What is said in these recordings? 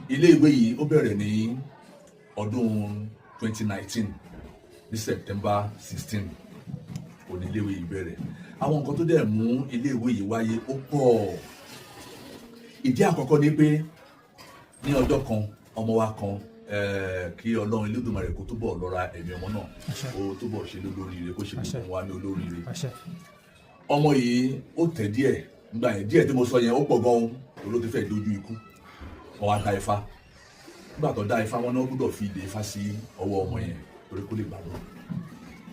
ilé ìwé yìí ó bẹ̀rẹ̀ ní ọdún 2019 ní September 16 òní ilé ìwé yìí bẹ̀rẹ̀. Àwọn nǹkan tó dẹ̀ mú ilé ìwé yìí wáyé ó pọ̀. Ìdí àkọ́kọ́ ni pé ní ọjọ́ kan ọmọ wa kan kí Ọlọ́run Elédùmarè kó túbọ̀ lọ́ra ẹ̀mí ọmọ náà ó túbọ̀ ṣe lólóríire kó ṣe gbogbo wa ní olóríire. Ọmọ yìí ó tẹ̀ díẹ̀ nígbà yẹn díẹ̀ tí mo sọ yẹn ó pọ̀ gan-an olóòtú fẹ́ dojú ikú wọ́n wá dá ifá nígbà tó dá ifá wọn náà gbọ́dọ̀ fi ìdè ifá sí ọwọ́ ọmọ yẹn torí kó lè gbàgbọ́.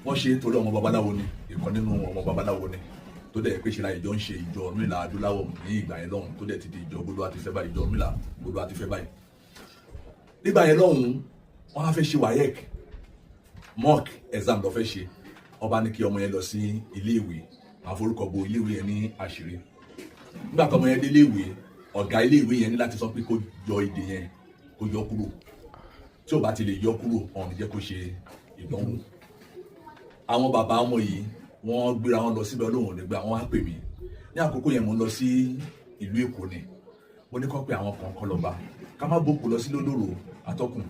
Wọ́n ṣe torí ọmọ babaláwo ni ìkan nínú ọmọ babaláwo ni tó dẹ̀ pé ṣe la ìjọ ń ṣe ìjọ Ọ̀rúnmìlà adúláwọ̀ ní ìgbà yẹn lọ́hùn tó dẹ̀ ti di ìjọ gbogbo àti fẹ́ báyìí ìjọ Ọ̀rúnmìlà gbogbo àti fẹ́ báyìí. Nígbà yẹn lọ́hùn wọ́n á fẹ́ ṣe WAEC mock exam lọ fẹ́ ṣe ọba ní kí ọmọ yẹn lọ sí ilé ìwé àforúkọ bo ilé ìwé yẹn ní àṣírí. Nígbà tó ọmọ yẹn dé ilé ìwé ọ̀gá ilé ìwé yẹn ní láti sọ pé kó yọ ìdè yẹn kó yọ kúrò tí ò bá ti lè yọ kúrò ọ̀hún jẹ́ kó ṣe ìdánwò. Àwọn bàbá ọmọ yìí wọ́n gbéra wọn lọ síbẹ̀ Ọlọ́run nígbà wọ́n á pè mí ní àkókò yẹn mo lọ sí ìlú Èkó ni mo ní kọ́ pé àwọn kan kọ́ lọ bá ká má bòkù lọ sí lólóró atọ́kùn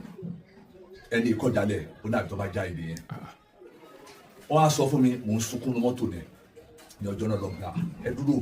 ẹni ìkọjálẹ̀ ó dàbí tó bá já ìdè yẹn. Wọ́n á sọ fún mi mò ń sunkún ní mọ́tò ní ọjọ́ náà lọ́gbà ẹ dúró.